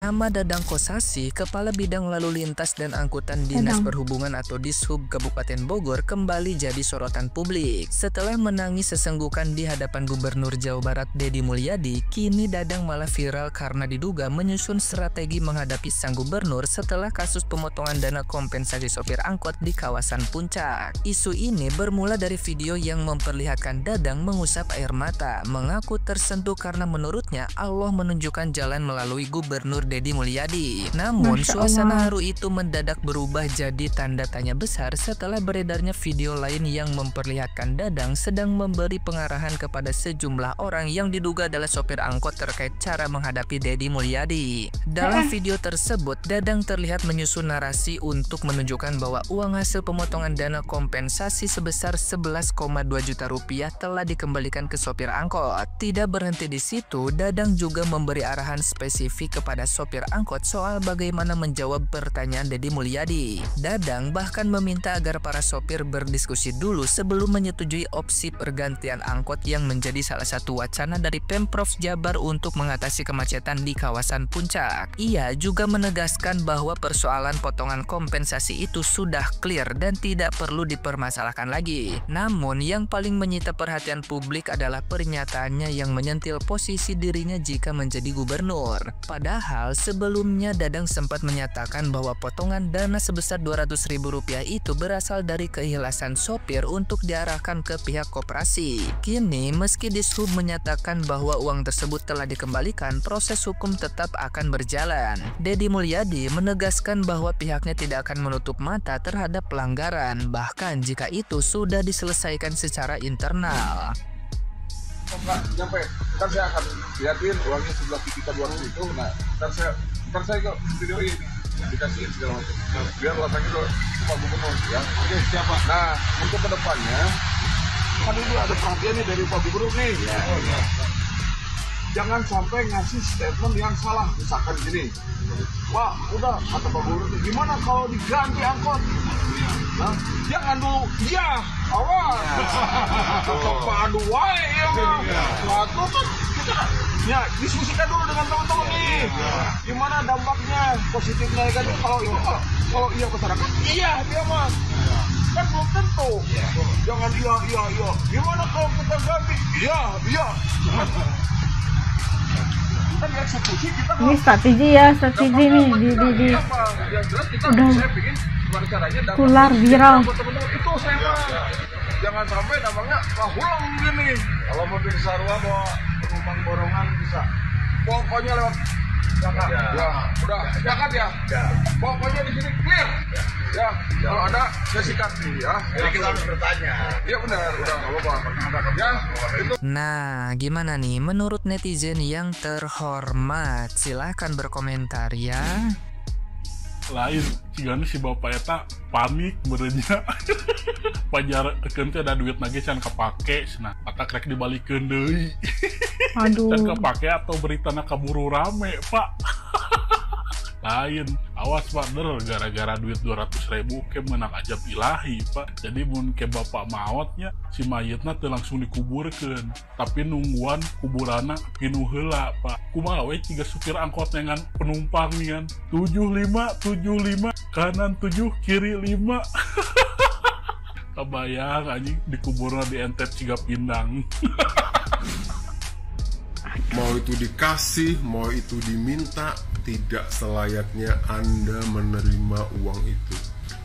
Ahmad Dadang Kosasi, Kepala Bidang Lalu Lintas dan Angkutan Dinas Perhubungan atau Dishub Kabupaten Bogor, kembali jadi sorotan publik. Setelah menangis sesenggukan di hadapan Gubernur Jawa Barat Deddy Mulyadi, kini Dadang malah viral karena diduga menyusun strategi menghadapi sang gubernur setelah kasus pemotongan dana kompensasi sopir angkot di kawasan Puncak. Isu ini bermula dari video yang memperlihatkan Dadang mengusap air mata, mengaku tersentuh karena menurutnya Allah menunjukkan jalan melalui Gubernur Deddy Mulyadi. Namun suasana haru itu mendadak berubah jadi tanda tanya besar setelah beredarnya video lain yang memperlihatkan Dadang sedang memberi pengarahan kepada sejumlah orang yang diduga adalah sopir angkot terkait cara menghadapi Deddy Mulyadi. Dalam video tersebut, Dadang terlihat menyusun narasi untuk menunjukkan bahwa uang hasil pemotongan dana kompensasi sebesar 11,2 juta rupiah telah dikembalikan ke sopir angkot. Tidak berhenti di situ, Dadang juga memberi arahan spesifik kepada sopir angkot soal bagaimana menjawab pertanyaan Deddy Mulyadi. Dadang bahkan meminta agar para sopir berdiskusi dulu sebelum menyetujui opsi pergantian angkot yang menjadi salah satu wacana dari Pemprov Jabar untuk mengatasi kemacetan di kawasan Puncak. Ia juga menegaskan bahwa persoalan potongan kompensasi itu sudah clear dan tidak perlu dipermasalahkan lagi. Namun yang paling menyita perhatian publik adalah pernyataannya yang menyentil posisi dirinya jika menjadi gubernur. Padahal sebelumnya Dadang sempat menyatakan bahwa potongan dana sebesar Rp200.000 itu berasal dari keikhlasan sopir untuk diarahkan ke pihak koperasi. Kini meski Dishub menyatakan bahwa uang tersebut telah dikembalikan, proses hukum tetap akan berjalan. Deddy Mulyadi menegaskan bahwa pihaknya tidak akan menutup mata terhadap pelanggaran, bahkan jika itu sudah diselesaikan secara internal. Enggak nyampe, kan saya akan lihatin uangnya sebelah kita 200 itu. Nah, kan saya ke videoin, dikasihin segala macam. Nah, biar rasanya ke Pak Gubernur ya. Oke, siapa? Nah, untuk kedepannya kan ini ada perhatian nih dari Pak Gubernur nih. Ya. Oh, ya. Jangan sampai ngasih statement yang salah, misalkan gini. Wah, udah kata Pak Gubernur, gimana kalau diganti angkot? Nah, jangan dulu, ya, awas. Atau padu wae ya mah. Suatu kan kita ya diskusikan dulu dengan teman-teman nih. Gimana dampaknya, positifnya kan kalau iya masyarakat, iya dia mah. Kan belum tentu. Jangan iya. Gimana kalau kita ganti? Iya. Ini strategi nih di udah tular viral. Itu saya jangan sampai dampaknya hulang gini. Kalau mobil sarua bawa penumpang borongan bisa. Pokoknya lewat Jakarta. Ya, udah Jakarta ya. Pokoknya di sini clear. Ya, kalau ada saya sikat nih ya. Jadi kita harus bertanya. Iya benar, udah nggak apa-apa. Ya, itu. Nah, gimana nih menurut netizen yang terhormat? Silahkan berkomentar ya. Lain cigana si bapak eta panik berenya pajar keun teh ada duit nage can kapake cenah eta krek dibalikeun deui. Aduh. Can kapake atau beritana kaburu rame pak. Lain awas pak gara-gara duit 200.000 ke menang ajab ilahi pak. Jadi mun ke bapak maotnya si mayitna teu langsung dikuburkeun tapi nungguan kuburana pinu heula pak. Kumaha we ciga supir angkot dengan penumpang nian 75 kanan 7 kiri 5. Kebayang anjing dikuburna di entet ciga pindang. Mau itu dikasih, mau itu diminta, tidak selayaknya Anda menerima uang itu.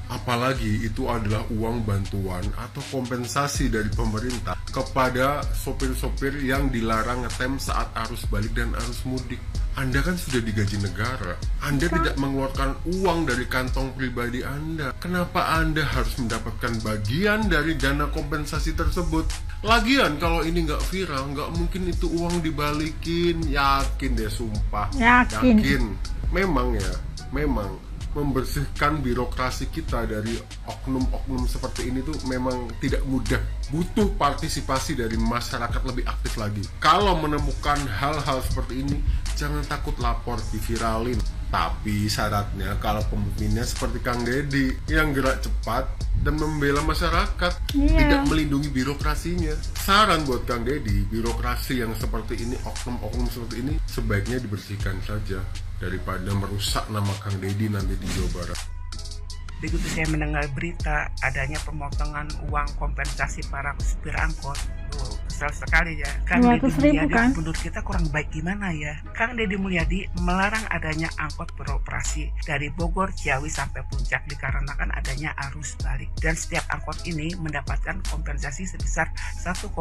Apalagi itu adalah uang bantuan atau kompensasi dari pemerintah kepada sopir-sopir yang dilarang ngetem saat arus balik dan arus mudik. Anda kan sudah digaji negara. Anda tidak mengeluarkan uang dari kantong pribadi Anda. Kenapa Anda harus mendapatkan bagian dari dana kompensasi tersebut? Lagian kalau ini nggak viral, nggak mungkin itu uang dibalikin. Yakin deh, sumpah. Yakin. Memang membersihkan birokrasi kita dari oknum-oknum seperti ini tuh memang tidak mudah. Butuh partisipasi dari masyarakat lebih aktif lagi. Kalau menemukan hal-hal seperti ini, jangan takut lapor, diviralin. Tapi syaratnya kalau pemimpinnya seperti Kang Deddy yang gerak cepat dan membela masyarakat, tidak melindungi birokrasinya. Saran buat Kang Deddy, birokrasi yang seperti ini, oknum-oknum seperti ini sebaiknya dibersihkan saja daripada merusak nama Kang Deddy nanti di Jawa Barat. Begitu saya mendengar berita adanya pemotongan uang kompensasi para supir angkot, kesal sekali ya. Kang Deddy 200.000 Mulyadi kan? menurut kita kurang baik gimana ya? Kang Deddy Mulyadi melarang adanya angkot beroperasi dari Bogor, Ciawi sampai Puncak dikarenakan adanya arus balik. Dan setiap angkot ini mendapatkan kompensasi sebesar 1,5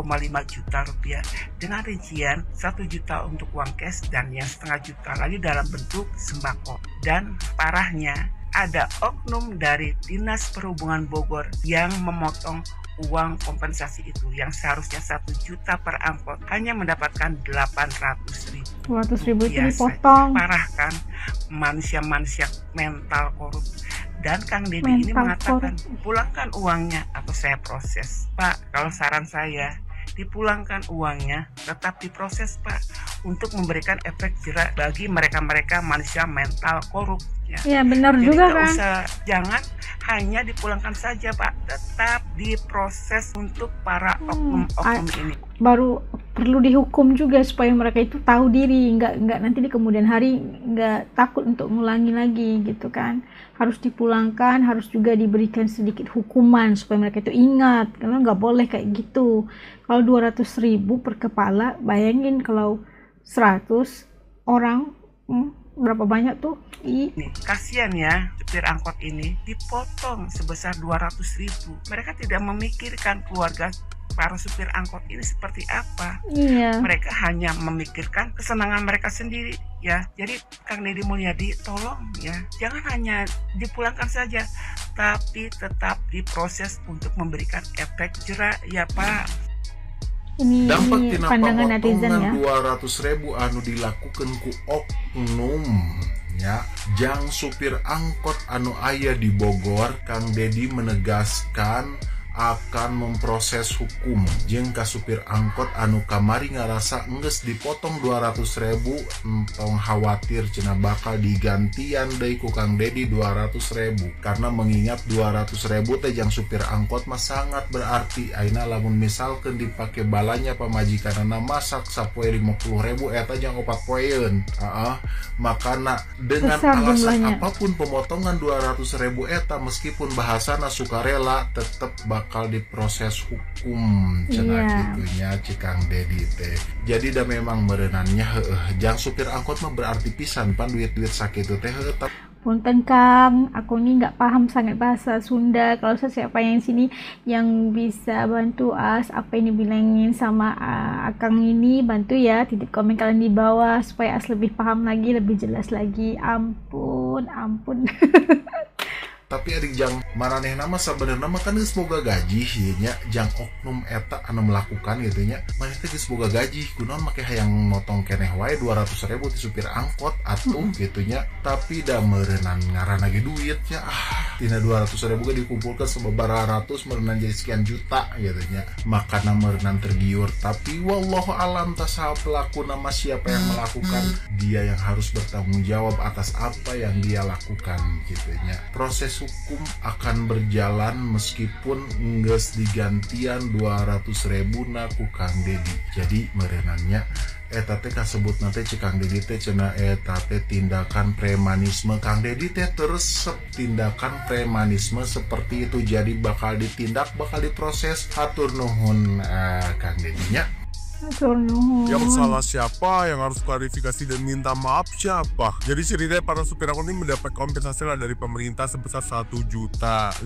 juta rupiah dengan rincian 1 juta untuk uang cash dan yang setengah juta lagi dalam bentuk sembako. Dan parahnya, ada oknum dari Dinas Perhubungan Bogor yang memotong uang kompensasi itu yang seharusnya 1 juta per angkot hanya mendapatkan 800.000. 200.000 itu dipotong. Parah kan, manusia-manusia mental korup. Dan Kang Deddy ini mengatakan pulangkan uangnya atau saya proses. Pak, kalau saran saya dipulangkan uangnya, tetap diproses Pak, untuk memberikan efek jerak bagi mereka-mereka manusia mental korup. Ya benar juga kan. Jangan hanya dipulangkan saja Pak, tetap diproses untuk para oknum-oknum ini. Baru perlu dihukum juga supaya mereka itu tahu diri, nggak nanti di kemudian hari nggak takut untuk ngulangi lagi gitu kan. Harus dipulangkan, harus juga diberikan sedikit hukuman supaya mereka itu ingat, karena nggak boleh kayak gitu. Kalau 200.000 per kepala, bayangin kalau 100 orang, berapa banyak tuh? Nih, kasihan ya supir angkot ini dipotong sebesar 200.000. Mereka tidak memikirkan keluarga para supir angkot ini seperti apa. Iya. Mereka hanya memikirkan kesenangan mereka sendiri ya. Jadi Kang Deddy Mulyadi tolong ya, jangan hanya dipulangkan saja, tapi tetap diproses untuk memberikan efek jerak ya Pak. Dampak tina pandangan netizen ya. 200.000 anu dilakukan ku oknum ya jang supir angkot anu aya di Bogor. Kang Deddy menegaskan akan memproses hukum jeung ka supir angkot anu kamari ngarasa enggeus dipotong 200.000 entong khawatir cenah bakal digantian deui ku Kang Deddy 200.000 karena mengingat 200.000 teh jang supir angkot mah sangat berarti. Aina lamun misalkan dipake balanya pamajikanana masak sapoe 50.000 eta jang 4 poeun. Makana dengan besar alasan jumlahnya. apapun pemotongan 200.000 eta meskipun bahasana sukarela tetep bakal diproses hukum cenah gitunya Kang Deddy teh. Jadi dah memang merenannya jang supir angkot mah berarti pisan pan duit-duit sakitu teh Punten Kang, aku ini nggak paham sangat bahasa Sunda. Kalau siapa yang sini yang bisa bantu apa ini bilangin sama Akang ini, bantu ya, titip komen kalian di bawah supaya lebih paham lagi, lebih jelas lagi. Ampun. Tapi adik jang maraneh nama sebenarnya mah kan geus boga gaji nya jang oknum eta anu melakukan gitu nya maneh teh geus boga gaji kunaon make hayang motong keneh wae 200.000 ti supir angkot atuh gitu nya. Tapi da meureunnan ngaranna ge duit nya tina 200.000 ge dikumpulkeun sababaraha ratus meureunnan jadi sekian juta gitu nya. Makana meureunnan tergiur, tapi wallahu alam tasawuf pelaku nama siapa yang melakukan, dia yang harus bertanggung jawab atas apa yang dia lakukan gitu nya. Proses hukum akan berjalan meskipun enggeus digantian 200.000 na ku Kang Deddy. Jadi merenannya eta teh kasebut nanti Kang Deddy teh cenah eta teh tindakan premanisme. Kang Deddy teh teresep tindakan premanisme seperti itu, jadi bakal ditindak, bakal diproses. Hatur nuhun Kang Deddy nya. Yang salah siapa, yang harus klarifikasi dan minta maaf siapa? Jadi ceritanya para supir angkot ini mendapat kompensasi lah dari pemerintah sebesar 1.500.000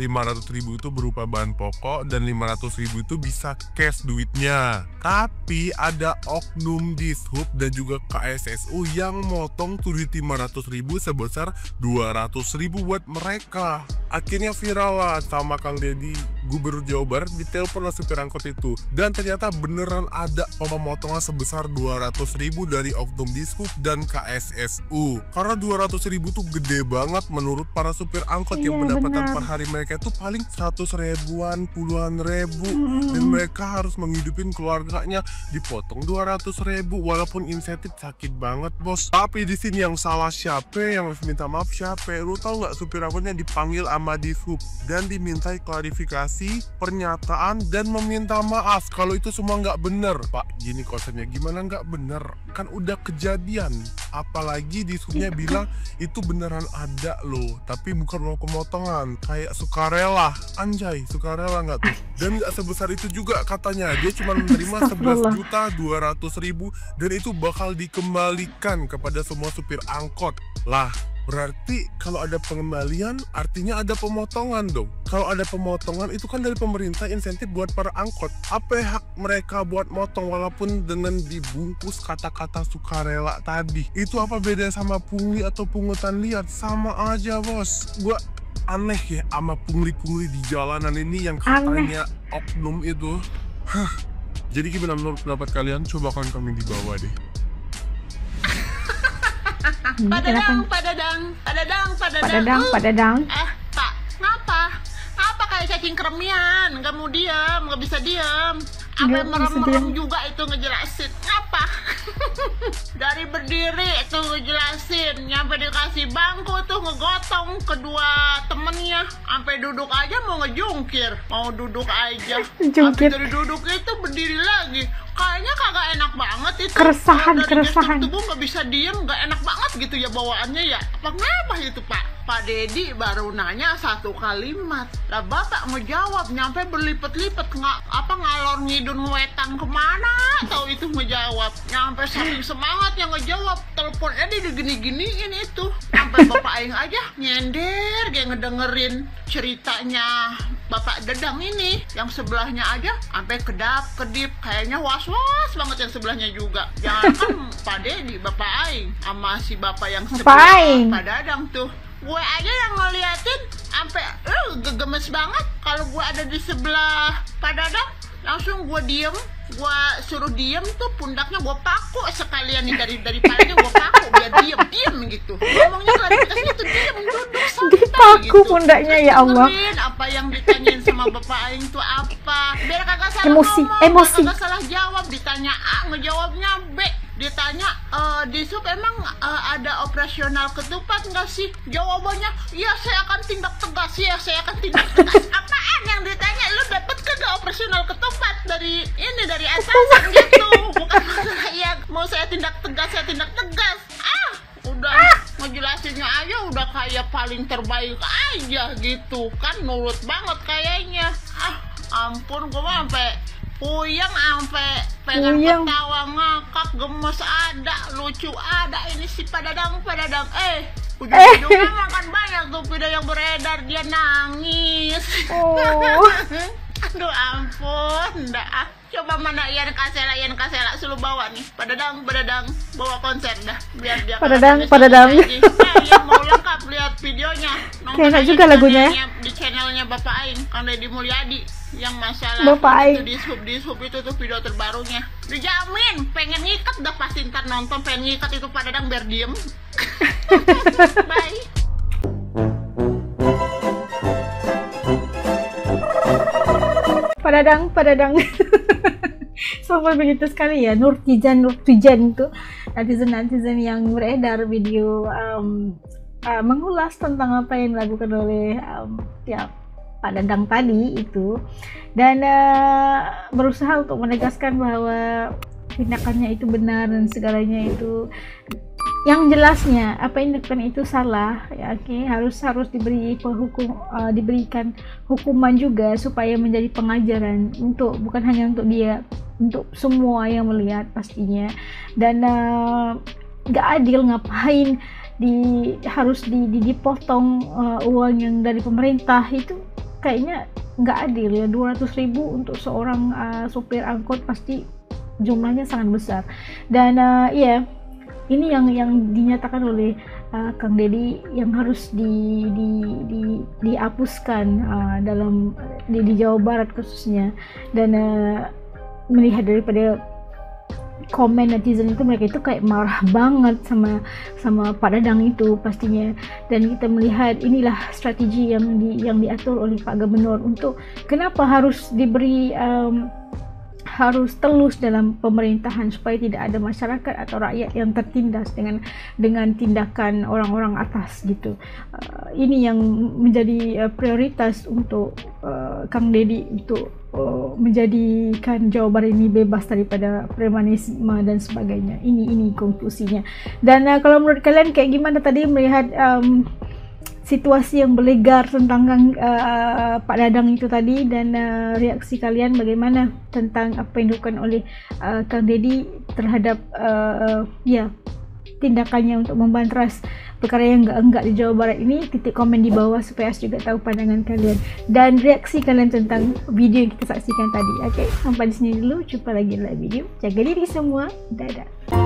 itu berupa bahan pokok dan 500.000 itu bisa cash duitnya. Tapi ada oknum Dishub dan juga KSSU yang motong tuh duit 500.000 sebesar 200.000 buat mereka. Akhirnya viral lah sama Kang Deddy, Gubernur Jawa Barat, ditelepon lah supir angkot itu. Dan ternyata beneran ada pemotongan sebesar 200.000 dari oknum Dishub dan KSSU. Karena 200.000 tuh gede banget menurut para supir angkot yang pendapatan per hari mereka itu paling 100.000-an, puluhan ribu, dan mereka harus menghidupin keluarganya, dipotong 200.000 walaupun insentif sakit banget bos. Tapi di sini yang salah siapa, yang harus minta maaf siapa? Lu tau nggak supir angkotnya dipanggil sama Dishub dan dimintai klarifikasi klarifikasi, pernyataan, dan meminta maaf kalau itu semua nggak bener. Pak, gini konsepnya, gimana nggak bener? Kan udah kejadian. Apalagi disebutnya bilang itu beneran ada loh, tapi bukan mau pemotongan, kayak sukarela. Anjay, sukarela nggak tuh? Dan nggak sebesar itu juga katanya, dia cuma menerima 11.200.000 dan itu bakal dikembalikan kepada semua supir angkot. Lah, berarti kalau ada pengembalian artinya ada pemotongan dong. Kalau ada pemotongan itu kan dari pemerintah insentif buat para angkot. Apa hak mereka buat motong walaupun dengan dibungkus kata-kata sukarela tadi? Itu apa beda sama pungli atau pungutan liar? Sama aja bos. Gua aneh ya sama pungli-pungli di jalanan ini yang katanya oknum itu. Jadi gimana menurut pendapat kalian? Coba kalian di bawah deh. Padadang. Pak, ngapa? Apa kayak cacing kremian? Nggak mau diam, nggak bisa diam. Apa merem-merem juga itu ngejelasin? Ngapa? Dari berdiri itu ngejelasin, nyampe dikasih bangku tuh ngegotong kedua temennya, sampai duduk aja mau ngejungkir, mau duduk aja. Habis dari duduk itu berdiri lagi. Kayaknya kagak enak banget itu. Keresahan. Tubuh nggak bisa diem, nggak enak banget gitu ya bawaannya ya. Apa ngapa itu Pak? Pak Dedi baru nanya satu kalimat. Lah Bapak ngejawab nyampe berlipet-lipet, ngalor ngidun wetan kemana? Tahu itu ngejawab. Nyampe saking semangatnya ngejawab, teleponnya digini-giniin itu. Sampai Bapak Aing aja nyender kayak ngedengerin ceritanya Bapak Dedang ini, yang sebelahnya aja sampai kedap-kedip, kayaknya was-was banget yang sebelahnya juga. Jangan kan Pak Dedi, Bapak Aing, sama si Bapak yang sebelah Pak Dadang tuh. Gue aja yang ngeliatin sampai gegemes banget. Kalau gue ada di sebelah Pak Dadang, langsung gue diem. Gue suruh diem tuh, pundaknya gue paku sekalian nih, dari palanya gue paku biar diem gitu. Ngomongnya klarifikasinya tuh diem, duduk santai dipaku gitu. pundaknya. Terus ya Allah, apa yang ditanyain sama Bapak Aing tuh apa, biar kagak salah emosi. kagak salah jawab. Ditanya A ngejawabnya B, ditanya di sub emang ada operasional ketupat nggak sih? Jawabannya iya saya akan tindak tegas. Apaan yang ditanya? Lu dapet kagak operasional ketupat dari atasan gitu? Bukan masalah ya mau saya tindak tegas. Udah ngejelasinnya aja udah kayak paling terbaik aja gitu kan, nurut banget kayaknya. Ampun, gue mah sampai puyeng, sampai pengen ketawa ngakak, gemes ada, lucu ada. Ini si Padadang ujung-ujungnya makan banyak tuh video yang beredar, dia nangis. Aduh ampun, dah. Coba mana Ian Kasela suruh bawa nih. Padadang bawa konser dah, biar dia Padadang. Yang mau lengkap lihat videonya. Kayaknya juga lagunya di channelnya Bapak Aing, Kang Deddy Mulyadi, yang masalah Bapak Aing itu di sub itu tuh video terbarunya. Dijamin pengen ngikat dah pasti ntar nonton, pengen ngikat itu Padadang biar diem. Bye. Padadang. Sampai begitu sekali ya, Nurtijan itu netizen yang beredar video mengulas tentang apa yang dilakukan oleh Pak Dadang tadi itu, dan berusaha untuk menegaskan bahwa tindakannya itu benar dan segalanya itu yang jelasnya apa yang dilakukan itu salah ya. Harus diberikan hukuman juga supaya menjadi pengajaran bukan hanya untuk dia, untuk semua yang melihat pastinya. Dan nggak adil, ngapain harus dipotong uang yang dari pemerintah, itu kayaknya nggak adil ya. 200.000 untuk seorang supir angkot pasti jumlahnya sangat besar. Dan ini yang dinyatakan oleh Kang Deddy yang harus dihapuskan di Jawa Barat khususnya. Dan melihat daripada komen netizen itu, mereka itu kayak marah banget sama Pak Dadang itu pastinya. Dan kita melihat inilah strategi yang diatur oleh Pak Gubernur untuk kenapa harus harus telus dalam pemerintahan supaya tidak ada masyarakat atau rakyat yang tertindas dengan tindakan orang-orang atas gitu. Ini yang menjadi prioritas untuk Kang Deddy untuk menjadikan Jawa Barat ini bebas daripada premanisme dan sebagainya. Ini konklusinya. Dan kalau menurut kalian kayak gimana tadi melihat situasi yang berlegar tentang Pak Dadang itu tadi, dan reaksi kalian bagaimana tentang apa yang dilakukan oleh Kang Deddy terhadap tindakannya untuk membanteras perkara yang enggak di Jawa Barat ini? Titik komen di bawah supaya As juga tahu pandangan kalian dan reaksi kalian tentang video yang kita saksikan tadi. Oke, sampai di sini dulu, jumpa lagi dalam video. Jaga diri semua, dadah.